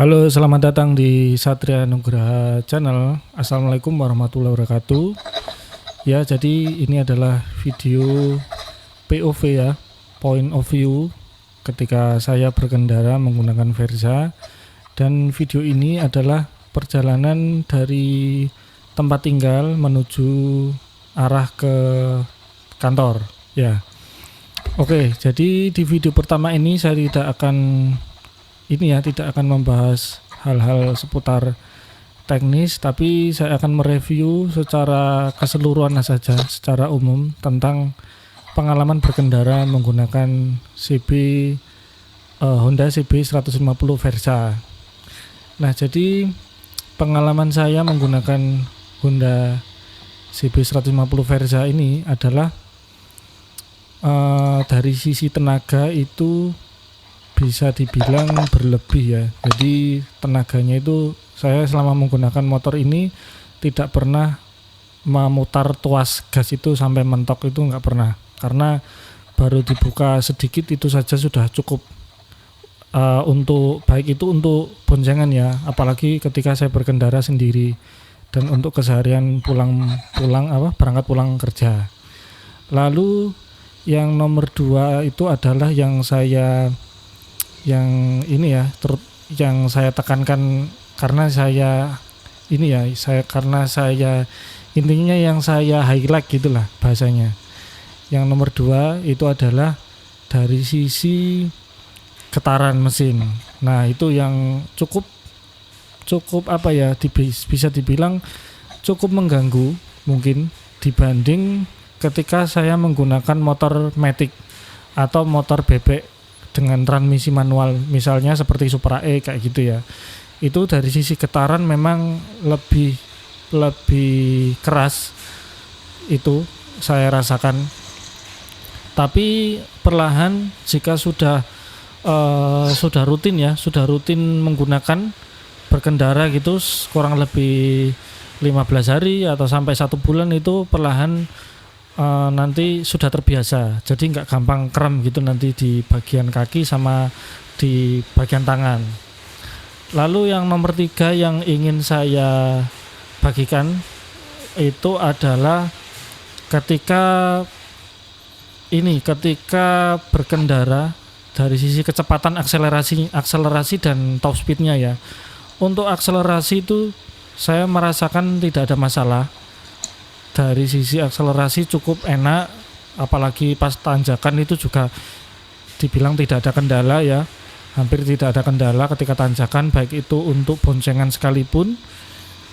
Halo, selamat datang di Satria Nugraha Channel. Assalamualaikum warahmatullahi wabarakatuh. Ya, jadi ini adalah video POV ya, point of view ketika saya berkendara menggunakan Verza. Dan video ini adalah perjalanan dari tempat tinggal menuju arah ke kantor. Ya, oke. Jadi di video pertama ini saya tidak akan membahas hal-hal seputar teknis, tapi saya akan mereview secara keseluruhan saja, secara umum tentang pengalaman berkendara menggunakan Honda CB 150 Verza. Nah, jadi pengalaman saya menggunakan Honda CB 150 Verza ini adalah dari sisi tenaga itu bisa dibilang berlebih ya. Jadi tenaganya itu, saya selama menggunakan motor ini tidak pernah memutar tuas gas itu sampai mentok, itu nggak pernah, karena baru dibuka sedikit itu saja sudah cukup untuk baik itu untuk boncengan ya, apalagi ketika saya berkendara sendiri dan untuk keseharian berangkat pulang kerja. Lalu yang nomor 2 itu adalah yang saya tekankan, karena intinya yang saya highlight gitulah bahasanya. Yang nomor 2 itu adalah dari sisi getaran mesin. Nah, itu yang cukup bisa dibilang cukup mengganggu mungkin dibanding ketika saya menggunakan motor matic atau motor bebek dengan transmisi manual, misalnya seperti Supra E kayak gitu ya. Itu dari sisi getaran memang lebih keras, itu saya rasakan. Tapi perlahan jika sudah rutin menggunakan berkendara gitu kurang lebih 15 hari atau sampai 1 bulan, itu perlahan nanti sudah terbiasa, jadi nggak gampang krem gitu nanti di bagian kaki sama di bagian tangan. Lalu yang nomor 3 yang ingin saya bagikan itu adalah ketika berkendara dari sisi kecepatan akselerasi dan top speednya ya. Untuk akselerasi itu saya merasakan tidak ada masalah. Dari sisi akselerasi cukup enak, apalagi pas tanjakan itu juga dibilang tidak ada kendala ya, hampir tidak ada kendala ketika tanjakan, baik itu untuk boncengan sekalipun.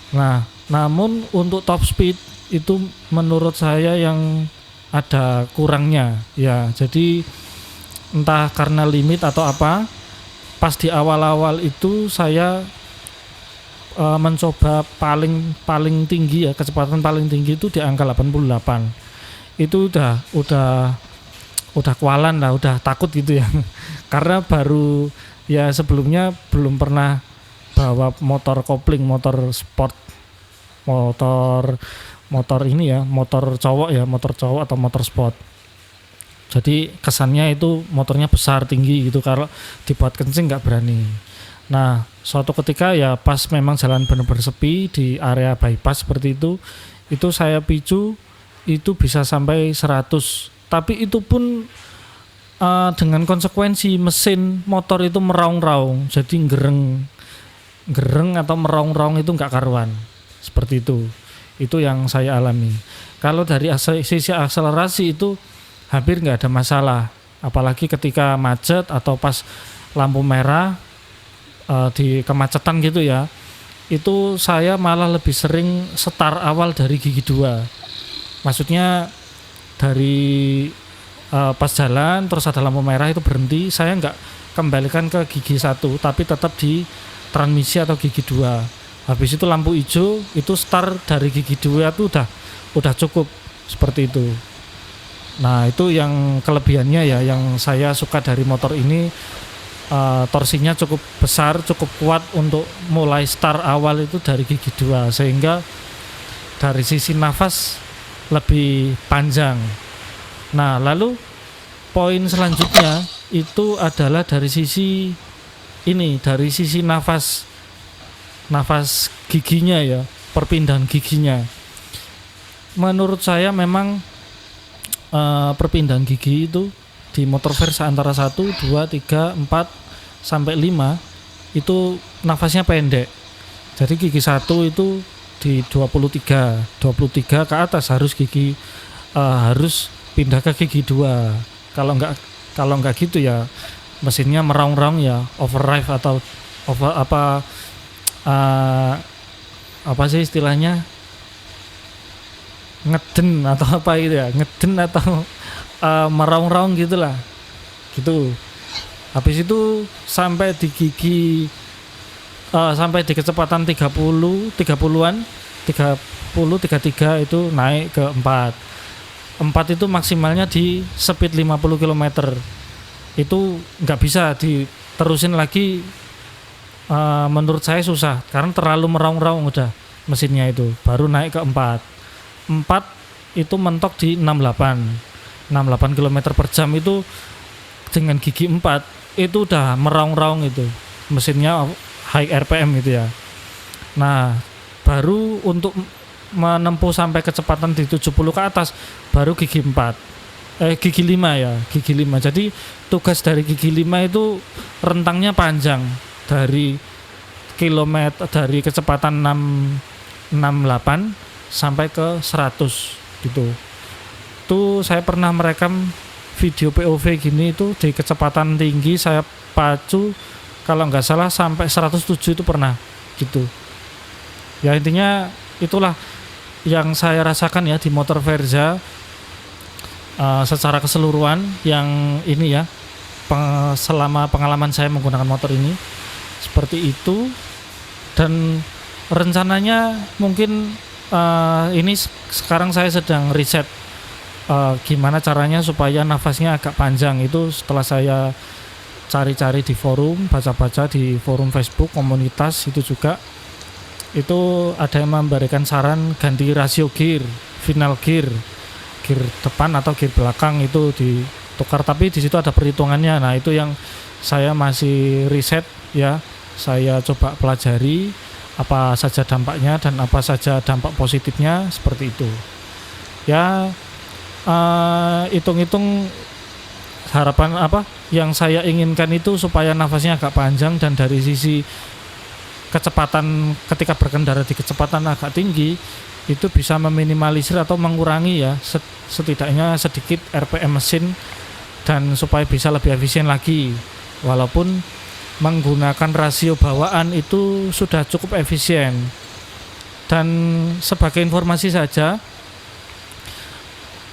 Nah, namun untuk top speed itu menurut saya yang ada kurangnya ya. Jadi entah karena limit atau apa, pas di awal-awal itu saya mencoba paling tinggi ya, kecepatan paling tinggi itu di angka 88. Itu udah kualan lah, udah takut gitu ya. Karena baru ya, sebelumnya belum pernah bawa motor kopling, motor sport, motor ini ya, motor cowok atau motor sport. Jadi kesannya itu motornya besar, tinggi gitu, kalau dibuat kencing nggak berani. Nah, suatu ketika ya pas memang jalan benar-benar sepi di area bypass seperti itu saya picu itu bisa sampai 100. Tapi itu pun dengan konsekuensi mesin motor itu meraung-raung, jadi gereng atau meraung-raung itu nggak karuan. Seperti itu yang saya alami. Kalau dari sisi akselerasi itu hampir nggak ada masalah, apalagi ketika macet atau pas lampu merah, di kemacetan gitu ya. Itu saya malah lebih sering start awal dari gigi 2. Maksudnya dari pas jalan terus ada lampu merah itu berhenti, saya nggak kembalikan ke gigi 1, tapi tetap di transmisi atau gigi 2. Habis itu lampu hijau, itu start dari gigi 2 itu udah cukup, seperti itu. Nah, itu yang kelebihannya ya, yang saya suka dari motor ini. Torsinya cukup besar, cukup kuat untuk mulai start awal itu dari gigi 2, sehingga dari sisi nafas lebih panjang. Nah, lalu poin selanjutnya itu adalah dari sisi ini dari sisi nafas giginya ya, perpindahan giginya. Menurut saya memang perpindahan gigi itu di motor Versa antara 1, 2, 3, 4 sampai 5 itu nafasnya pendek. Jadi gigi 1 itu di 23 ke atas harus harus pindah ke gigi 2. Kalau enggak gitu ya mesinnya meraung-raung ya, overdrive atau apa sih istilahnya, ngeden atau apa gitu ya, ngeden atau meraung-raung gitulah gitu. Habis itu sampai di gigi sampai di kecepatan 30-an 33 itu naik ke 4 itu maksimalnya di speed 50 km. Itu nggak bisa diterusin lagi, menurut saya susah karena terlalu meraung-raung udah mesinnya itu. Baru naik ke 4 itu mentok di 68 km per jam. Itu dengan gigi 4 itu udah meraung-raung itu mesinnya, high RPM gitu ya. Nah baru untuk menempuh sampai kecepatan di 70 ke atas baru gigi 5 ya, gigi 5. Jadi tugas dari gigi 5 itu rentangnya panjang dari dari kecepatan 68 sampai ke 100 gitu. Itu saya pernah merekam video POV gini, itu di kecepatan tinggi saya pacu kalau nggak salah sampai 107 itu pernah gitu. Ya intinya itulah yang saya rasakan ya di motor Verza secara keseluruhan yang ini ya, selama pengalaman saya menggunakan motor ini seperti itu. Dan rencananya mungkin ini sekarang saya sedang riset gimana caranya supaya nafasnya agak panjang. Itu setelah saya cari-cari di forum, baca-baca di forum Facebook komunitas itu juga, itu ada yang memberikan saran ganti rasio gear, final gear depan atau gear belakang itu ditukar, tapi di situ ada perhitungannya. Nah itu yang saya masih riset ya, saya coba pelajari apa saja dampaknya dan apa saja dampak positifnya, seperti itu ya. Hitung-hitung harapan apa yang saya inginkan itu supaya nafasnya agak panjang, dan dari sisi kecepatan ketika berkendara di kecepatan agak tinggi itu bisa meminimalisir atau mengurangi ya setidaknya sedikit RPM mesin, dan supaya bisa lebih efisien lagi. Walaupun menggunakan rasio bawaan itu sudah cukup efisien. Dan sebagai informasi saja,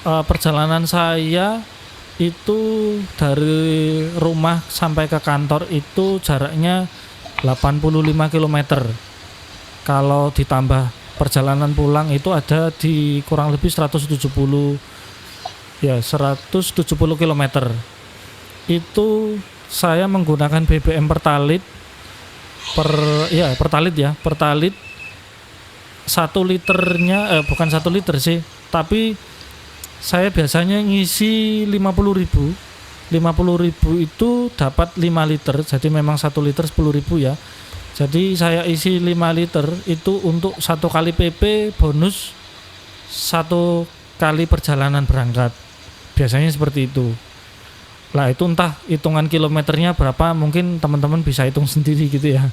perjalanan saya itu dari rumah sampai ke kantor itu jaraknya 85 km. Kalau ditambah perjalanan pulang itu ada di kurang lebih 170 km. Itu saya menggunakan BBM Pertalite Pertalite 1 liternya bukan 1 liter sih, tapi saya biasanya ngisi 50.000 itu dapat 5 liter. Jadi memang 1 liter 10.000 ya. Jadi saya isi 5 liter itu untuk 1 kali PP bonus 1 kali perjalanan berangkat. Biasanya seperti itu. Lah itu entah hitungan kilometernya berapa, mungkin teman-teman bisa hitung sendiri gitu ya.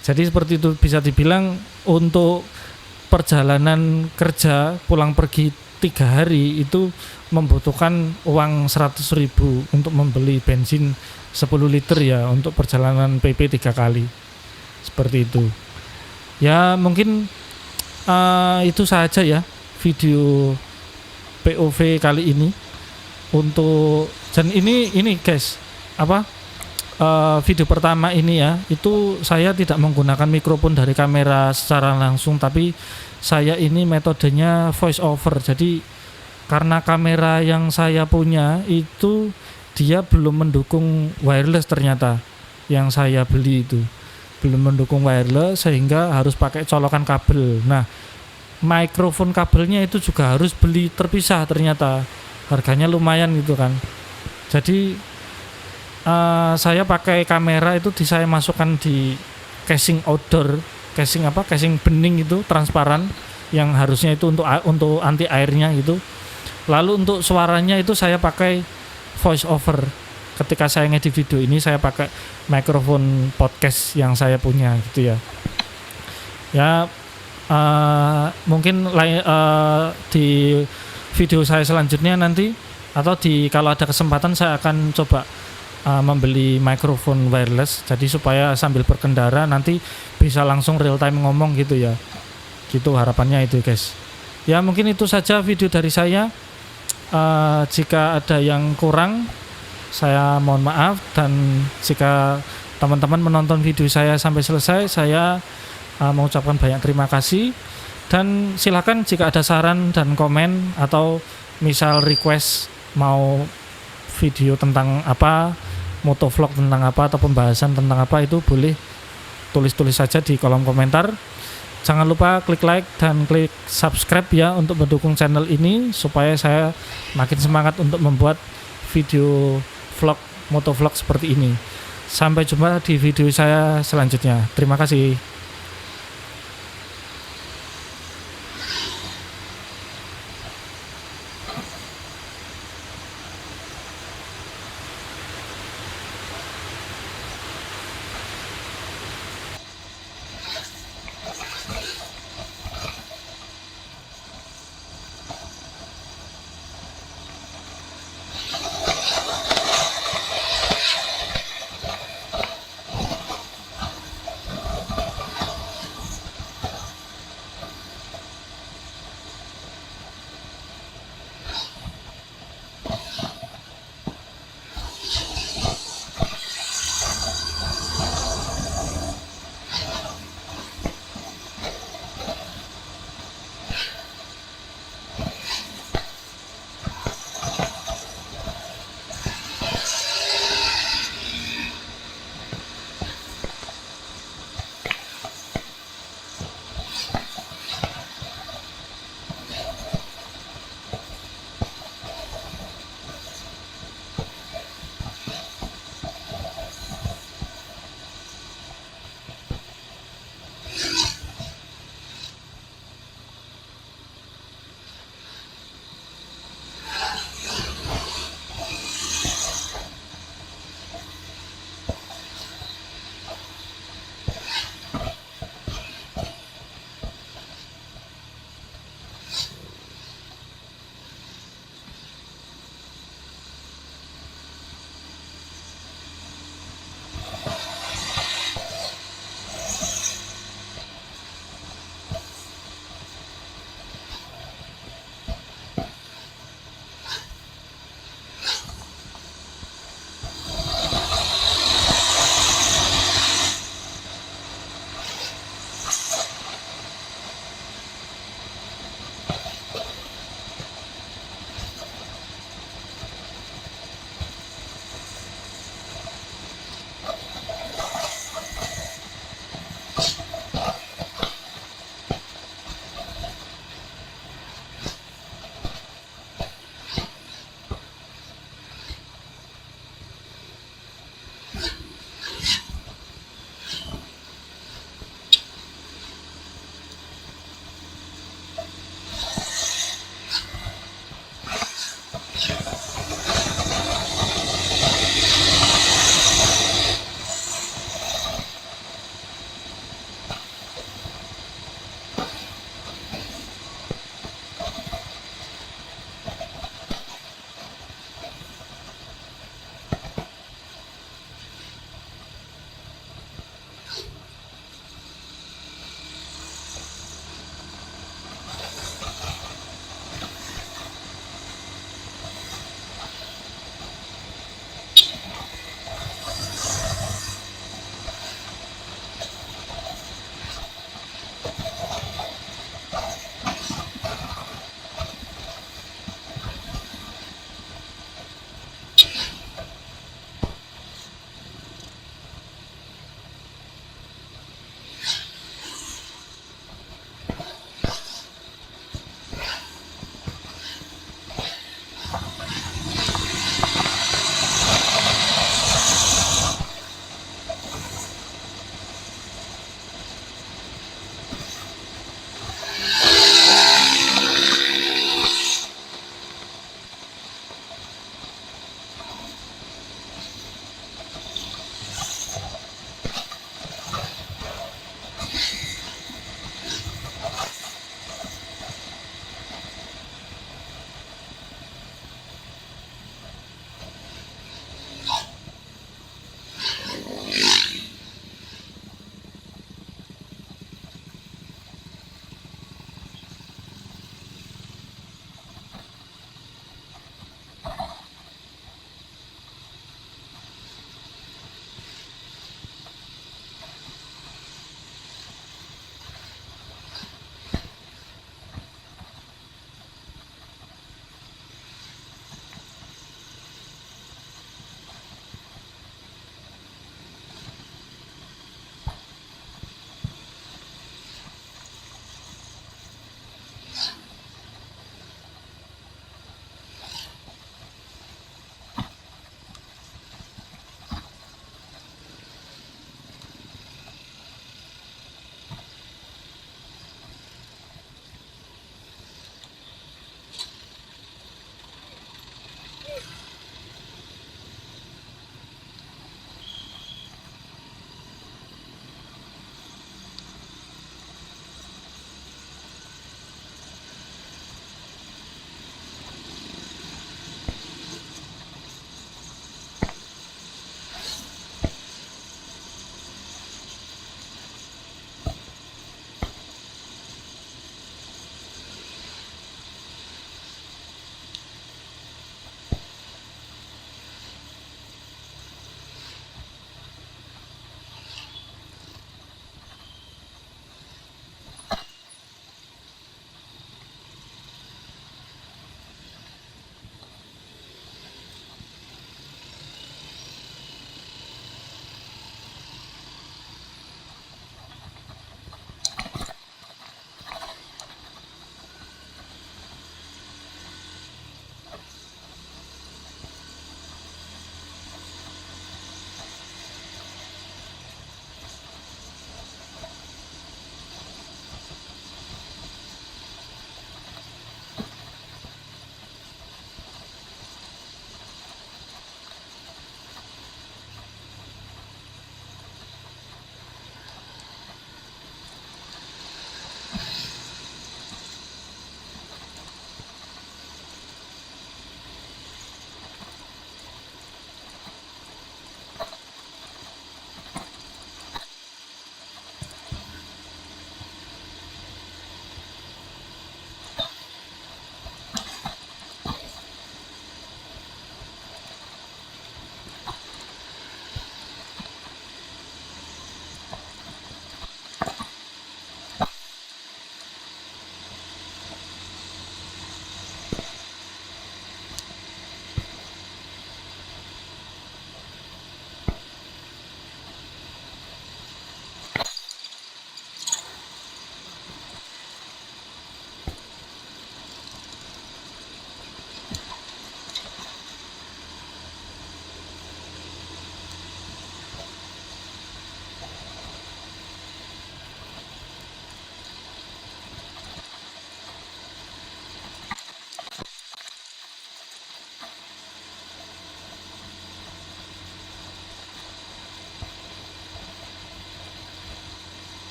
Jadi seperti itu, bisa dibilang untuk perjalanan kerja pulang pergi 3 hari itu membutuhkan uang 100.000 untuk membeli bensin 10 liter ya, untuk perjalanan PP 3 kali. Seperti itu ya. Mungkin itu saja ya video POV kali ini untuk, dan ini guys video pertama ini ya, itu saya tidak menggunakan mikrofon dari kamera secara langsung, tapi saya ini metodenya voice over. Jadi karena kamera yang saya punya itu dia belum mendukung wireless, ternyata yang saya beli itu belum mendukung wireless, sehingga harus pakai colokan kabel. Nah mikrofon kabelnya itu juga harus beli terpisah, ternyata harganya lumayan gitu kan. Jadi saya pakai kamera itu saya masukkan di casing outdoor, casing bening itu transparan yang harusnya itu untuk anti airnya gitu. Lalu untuk suaranya itu saya pakai voice over. Ketika saya ngedit video ini saya pakai mikrofon podcast yang saya punya gitu ya. Ya mungkin di video saya selanjutnya nanti atau kalau ada kesempatan saya akan coba membeli mikrofon wireless, jadi supaya sambil berkendara nanti bisa langsung real time ngomong gitu ya. Gitu harapannya itu guys. Ya mungkin itu saja video dari saya. Jika ada yang kurang saya mohon maaf, dan jika teman-teman menonton video saya sampai selesai, saya mengucapkan banyak terima kasih. Dan silakan jika ada saran dan komen atau misal request mau video tentang apa, motovlog tentang apa, atau pembahasan tentang apa, itu boleh tulis-tulis saja di kolom komentar. Jangan lupa klik like dan klik subscribe ya untuk mendukung channel ini supaya saya makin semangat untuk membuat video vlog, motovlog seperti ini. Sampai jumpa di video saya selanjutnya. Terima kasih.